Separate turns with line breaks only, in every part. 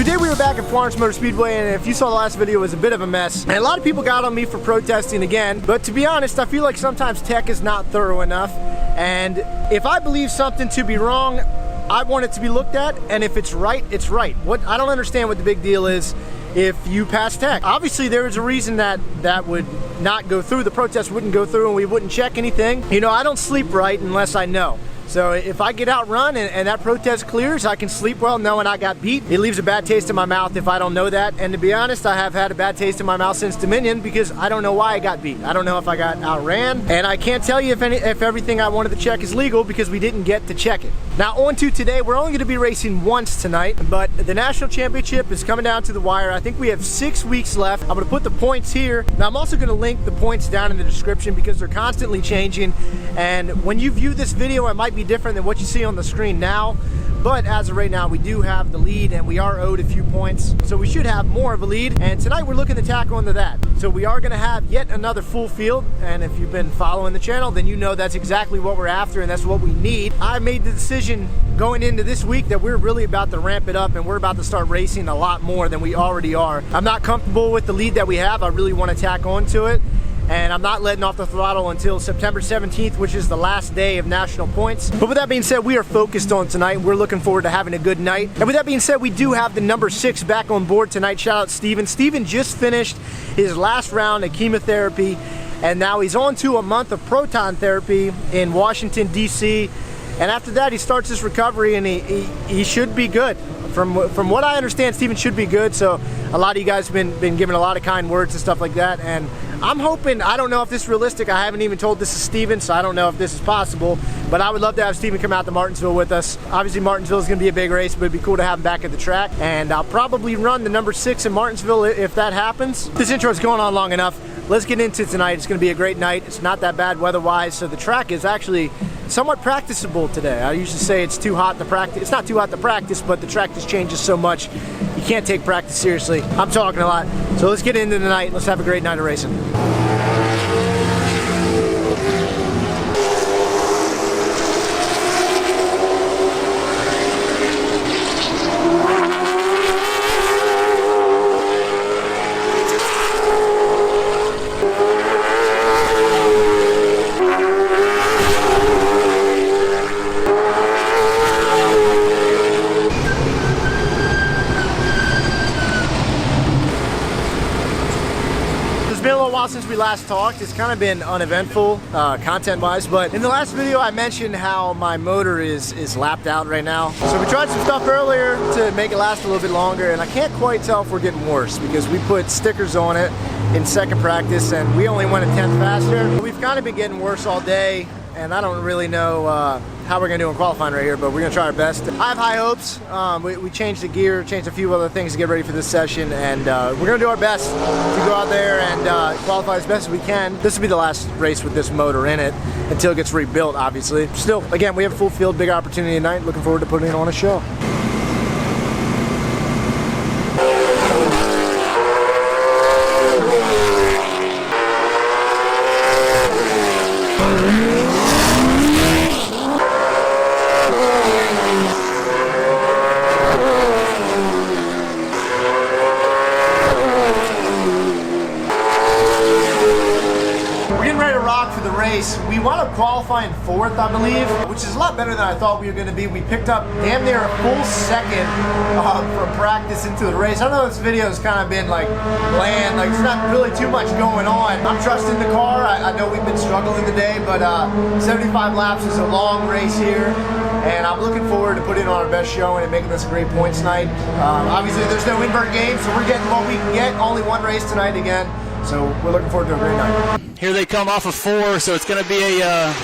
today we were back at Florence Motor Speedway, and if you saw the last video, it was a bit of a mess. And a lot of people got on me for protesting again, but to be honest, I feel like sometimes tech is not thorough enough. And if I believe something to be wrong, I want it to be looked at, and if it's right, it's right. I don't understand what the big deal is if you pass tech. Obviously, there is a reason that would not go through. The protest wouldn't go through and we wouldn't check anything. You know, I don't sleep right unless I know. So if I get outrun and that protest clears, I can sleep well knowing I got beat. It leaves a bad taste in my mouth if I don't know that. And to be honest, I have had a bad taste in my mouth since Dominion because I don't know why I got beat. I don't know if I got outran, and I can't tell you if everything I wanted to check is legal because we didn't get to check it. Now on to today, we're only going to be racing once tonight, but the national championship is coming down to the wire. I think we have 6 weeks left. I'm going to put the points here. Now I'm also going to link the points down in the description because they're constantly changing, and when you view this video, it might be different than what you see on the screen now, but as of right now we do have the lead and we are owed a few points, so we should have more of a lead, and tonight we're looking to tack onto that. So we are going to have yet another full field, and if you've been following the channel, then you know that's exactly what we're after and that's what we need. I made the decision going into this week that we're really about to ramp it up and we're about to start racing a lot more than we already are. I'm not comfortable with the lead that we have. I really want to tack onto it, and I'm not letting off the throttle until September 17th, which is the last day of national points. But with that being said, we are focused on tonight. We're looking forward to having a good night. And with that being said, we do have the number 6 back on board tonight. Shout out Steven. Steven just finished his last round of chemotherapy, and now he's on to a month of proton therapy in Washington, D.C. And after that, he starts his recovery, and he should be good. From what I understand, Steven should be good. So a lot of you guys have been giving a lot of kind words and stuff like that, and I'm hoping, I don't know if this is realistic. I haven't even told this to Steven, so I don't know if this is possible, but I would love to have Steven come out to Martinsville with us. Obviously Martinsville is going to be a big race, but it'd be cool to have him back at the track, and I'll probably run the number 6 in Martinsville if that happens. This intro is going on long enough. Let's get into tonight. It's going to be a great night. It's not that bad weather-wise, so the track is actually somewhat practicable today. I usually say it's too hot to practice. It's not too hot to practice, but the track just changes so much. You can't take practice seriously. I'm talking a lot. So let's get into the night. Let's have a great night of racing. Since we last talked, it's kind of been uneventful content wise, but in the last video I mentioned how my motor is lapped out right now. So we tried some stuff earlier to make it last a little bit longer, and I can't quite tell if we're getting worse because we put stickers on it in second practice and we only went a tenth faster. We've kind of been getting worse all day, and I don't really know how we're gonna do in qualifying right here, but we're gonna try our best. I have high hopes. We changed the gear, changed a few other things to get ready for this session, and we're gonna do our best to go out there and qualify as best as we can. This will be the last race with this motor in it until it gets rebuilt, obviously. Still, again, we have a full field, big opportunity tonight. Looking forward to putting it on a show. We wound up qualifying 4th, I believe, which is a lot better than I thought we were going to be. We picked up damn near a full second from practice into the race. I know this video has kind of been like bland, like there's not really too much going on. I'm trusting the car. I know we've been struggling today, but 75 laps is a long race here, and I'm looking forward to putting on our best showing and making this a great points night. Obviously, there's no invert game, so we're getting what we can get. Only one race tonight again. So we're looking forward to a great night.
Here they come off of 4, so it's going to be a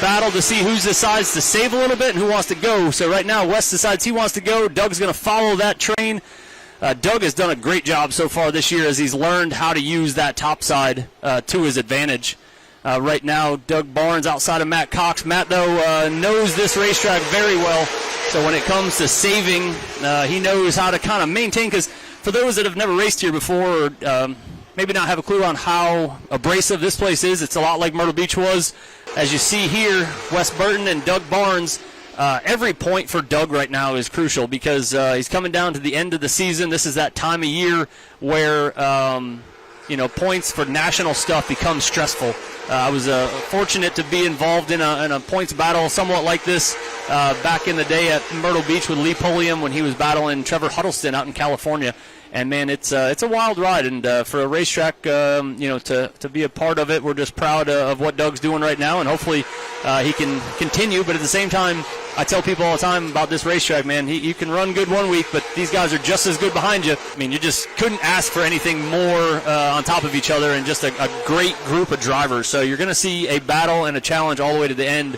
battle to see who decides to save a little bit and who wants to go. So right now, Wes decides he wants to go. Doug's going to follow that train. Doug has done a great job so far this year as he's learned how to use that top side to his advantage. Right now, Doug Barnes outside of Matt Cox. Matt, though, knows this racetrack very well. So when it comes to saving, he knows how to kind of maintain, because for those that have never raced here before, or maybe not have a clue on how abrasive this place is, it's a lot like Myrtle Beach was. As you see here, Wes Burton and Doug Barnes every point for Doug right now is crucial because he's coming down to the end of the season. This is that time of year where points for national stuff become stressful. I was fortunate to be involved in a points battle somewhat like this back in the day at Myrtle Beach with Lee Pulliam when he was battling Trevor Huddleston out in California. And, man, it's a wild ride. And for a racetrack, to be a part of it, we're just proud of what Doug's doing right now. And hopefully he can continue. But at the same time, I tell people all the time about this racetrack, man, you can run good one week, but these guys are just as good behind you. I mean, you just couldn't ask for anything more on top of each other and just a great group of drivers. So you're going to see a battle and a challenge all the way to the end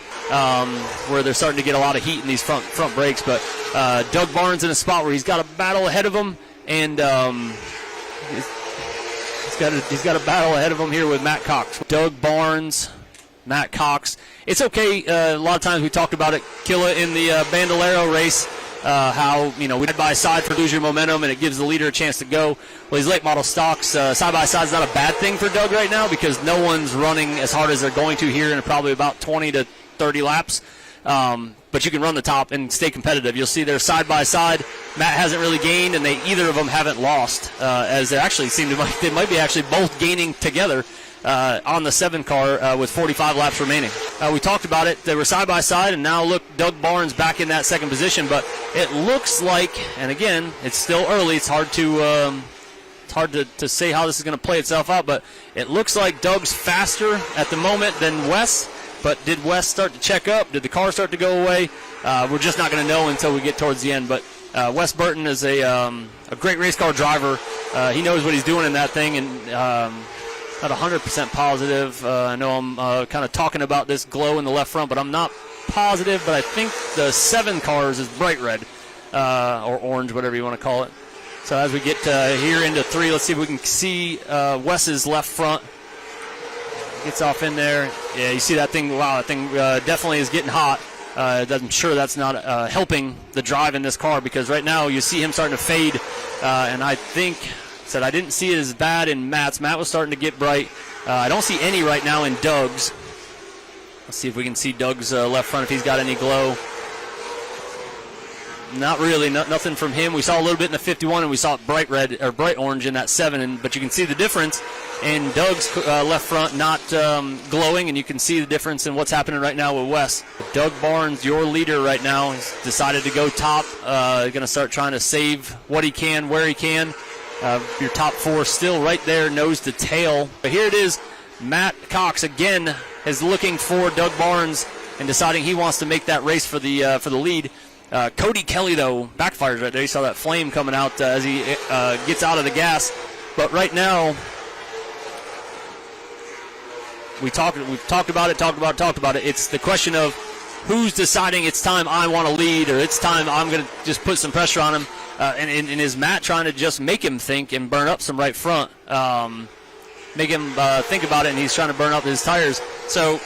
where they're starting to get a lot of heat in these front brakes. But Doug Barnes in a spot where he's got a battle ahead of him. And he's got a battle ahead of him here with Matt Cox. Doug Barnes, Matt Cox. It's okay. A lot of times we talked about it, Killa, in the Bandolero race, how, we side by side for lose your momentum and it gives the leader a chance to go. Well, these late model stocks, side by side is not a bad thing for Doug right now because no one's running as hard as they're going to here in probably about 20 to 30 laps. But you can run the top and stay competitive. You'll see they're side by side. Matt hasn't really gained, and either of them haven't lost, as they actually they might be actually both gaining together on the 7 car with 45 laps remaining. We talked about it. They were side by side, and now look, Doug Barnes back in that second position. But it looks like, and again, it's still early. It's hard to say how this is going to play itself out, but it looks like Doug's faster at the moment than Wes. But did Wes start to check up? Did the car start to go away? We're just not going to know until we get towards the end. But Wes Burton is a great race car driver. He knows what he's doing in that thing, and not 100% positive. I know I'm kind of talking about this glow in the left front, but I'm not positive. But I think the 7 cars is bright red or orange, whatever you want to call it. So as we get here into 3, let's see if we can see Wes's left front. Gets off in there. Yeah, you see that thing. Wow, that thing definitely is getting hot. I'm sure that's not helping the drive in this car because right now you see him starting to fade. And I think, I didn't see it as bad in Matt's. Matt was starting to get bright. I don't see any right now in Doug's. Let's see if we can see Doug's left front if he's got any glow. Not really, nothing from him. We saw a little bit in the 51, and we saw it bright red or bright orange in that 7. But you can see the difference in Doug's left front not glowing, and you can see the difference in what's happening right now with Wes. Doug Barnes, your leader right now, has decided to go top. Going to start trying to save what he can, where he can. Your top 4 still right there, nose to tail. But here it is. Matt Cox again is looking for Doug Barnes and deciding he wants to make that race for the lead. Cody Kelly, though, backfires right there. You saw that flame coming out as he gets out of the gas. But right now, we've talked about it. It's the question of who's deciding it's time I want to lead or it's time I'm going to just put some pressure on him. And is Matt trying to just make him think and burn up some right front, make him think about it, and he's trying to burn up his tires. So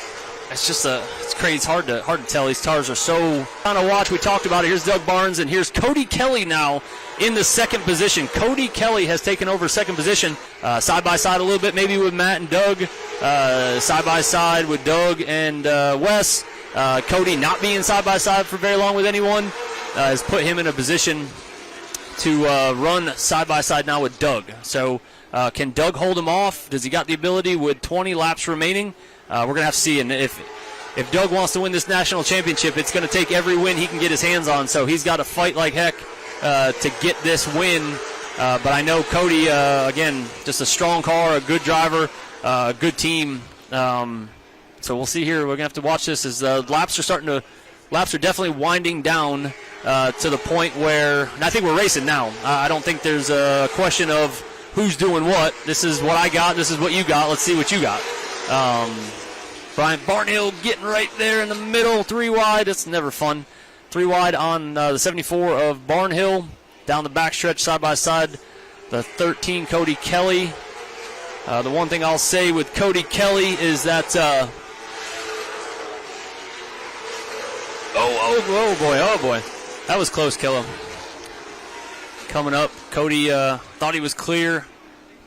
it's crazy. It's hard to tell. These tires are so fun to watch. We talked about it. Here's Doug Barnes, and here's Cody Kelly now in the second position. Cody Kelly has taken over second position, side by side a little bit, maybe with Matt and Doug, side by side with Doug and Wes. Cody not being side by side for very long with anyone has put him in a position to run side by side now with Doug. So can Doug hold him off? Does he got the ability with 20 laps remaining? We're going to have to see. And if Doug wants to win this national championship, it's going to take every win he can get his hands on. So he's got to fight like heck to get this win. But I know Cody, again, just a strong car, a good driver, a good team. So we'll see here. We're going to have to watch this as laps are definitely winding down to the point where, and I think we're racing now. I don't think there's a question of who's doing what. This is what I got. This is what you got. Let's see what you got. Brian Barnhill getting right there in the middle, 3 wide. It's never fun. 3 wide on the 74 of Barnhill. Down the backstretch, side by side, the 13 Cody Kelly. The one thing I'll say with Cody Kelly is that oh boy, that was close, Killa. Coming up, Cody thought he was clear.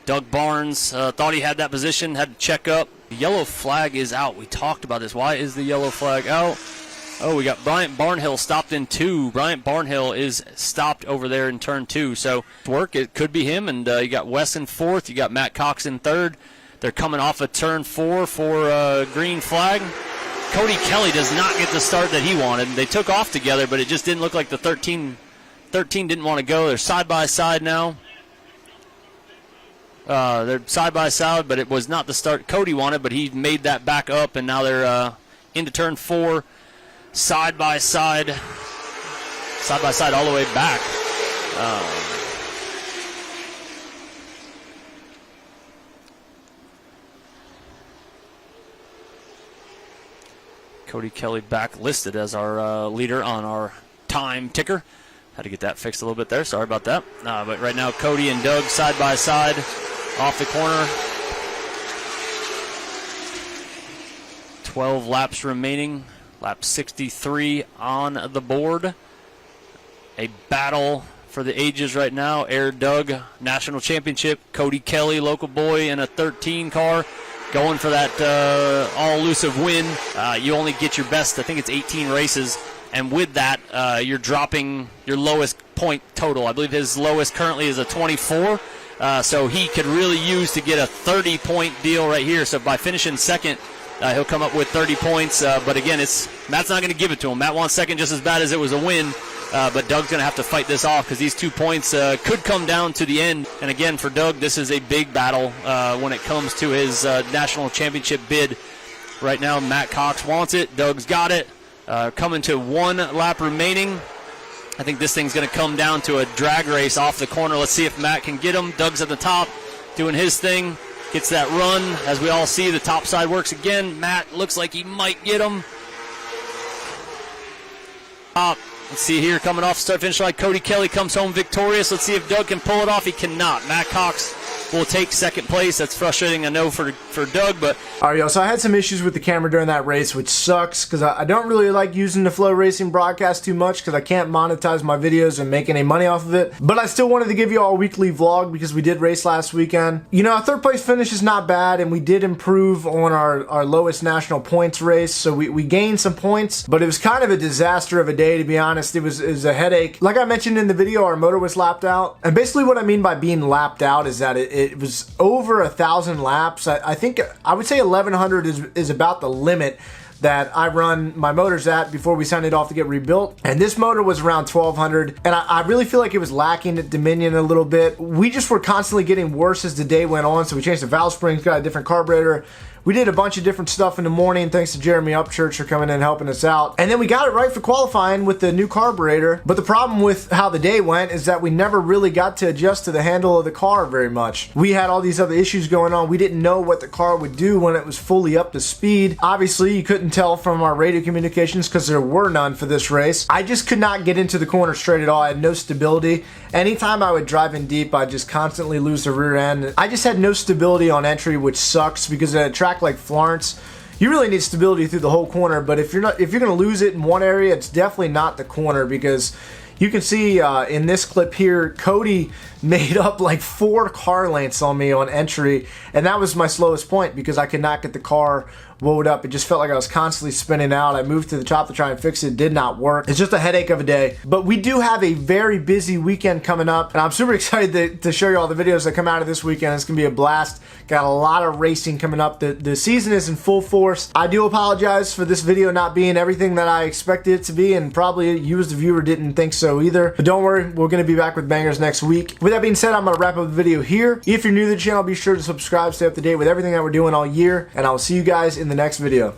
Doug Barnes thought he had that position, had to check up. The yellow flag is out. We talked about this. Why is the yellow flag out? Oh, we got Bryant Barnhill stopped in 2. Bryant Barnhill is stopped over there in turn 2. So work, it could be him. And you got Wes in 4th. You got Matt Cox in 3rd. They're coming off of turn 4 for green flag. Cody Kelly does not get the start that he wanted. They took off together, but it just didn't look like the 13 didn't want to go. They're side by side now. They're side by side, but it was not the start Cody wanted, but he made that back up, and now they're into turn 4. Side by side all the way back. Cody Kelly back listed as our leader on our time ticker. Had to get that fixed a little bit there. Sorry about that. But right now, Cody and Doug side by side off the corner. 12 laps remaining. Lap 63 on the board. A battle for the ages right now. AirDoug National Championship. Cody Kelly, local boy, in a 13 car, going for that all-elusive win. You only get your best, I think it's 18 races. And with that, you're dropping your lowest point total. I believe his lowest currently is a 24. So he could really use to get a 30-point deal right here. So by finishing second, he'll come up with 30 points. But again, Matt's not going to give it to him. Matt wants second just as bad as it was a win. But Doug's going to have to fight this off because these 2 points could come down to the end. And again, for Doug, this is a big battle when it comes to his national championship bid. Right now, Matt Cox wants it. Doug's got it. Coming to 1 lap remaining. I think this thing's going to come down to a drag race off the corner. Let's see if Matt can get him. Doug's at the top doing his thing. Gets that run. As we all see, the top side works again. Matt looks like he might get him. Let's see here, coming off start-finish line. Cody Kelly comes home victorious. Let's see if Doug can pull it off. He cannot. Matt Cox will take second place. That's frustrating, I know, for Doug, but...
All right, y'all, so I had some issues with the camera during that race, which sucks, because I don't really like using the Flow Racing broadcast too much, because I can't monetize my videos and make any money off of it. But I still wanted to give you all a weekly vlog, because we did race last weekend. You know, our 3rd place finish is not bad, and we did improve on our lowest national points race, so we gained some points, but it was kind of a disaster of a day, to be honest. It was a headache. Like I mentioned in the video, our motor was lapped out, and basically what I mean by being lapped out is that it was over 1,000 laps. I think I would say 1,100 is about the limit that I run my motors at before we send it off to get rebuilt. And this motor was around 1,200. And I really feel like it was lacking at Dominion a little bit. We just were constantly getting worse as the day went on. So we changed the valve springs, got a different carburetor. We did a bunch of different stuff in the morning, thanks to Jeremy Upchurch for coming in and helping us out. And then we got it right for qualifying with the new carburetor. But the problem with how the day went is that we never really got to adjust to the handle of the car very much. We had all these other issues going on. We didn't know what the car would do when it was fully up to speed. Obviously, you couldn't tell from our radio communications because there were none for this race. I just could not get into the corner straight at all. I had no stability. Anytime I would drive in deep, I'd just constantly lose the rear end. I just had no stability on entry, which sucks because at a track like Florence, you really need stability through the whole corner. But if you're going to lose it in one area, it's definitely not the corner, because you can see in this clip here, Cody made up like 4 car lengths on me on entry, and that was my slowest point because I could not get the car wound up. It just felt like I was constantly spinning out. I moved to the top to try and fix it. It did not work. It's just a headache of a day. But we do have a very busy weekend coming up, and I'm super excited to show you all the videos that come out of this weekend. It's going to be a blast. Got a lot of racing coming up. The season is in full force. I do apologize for this video not being everything that I expected it to be, and probably you as the viewer didn't think so either. But don't worry, we're going to be back with bangers next week. With that being said, I'm going to wrap up the video here. If you're new to the channel, be sure to subscribe, stay up to date with everything that we're doing all year, and I'll see you guys in the next video.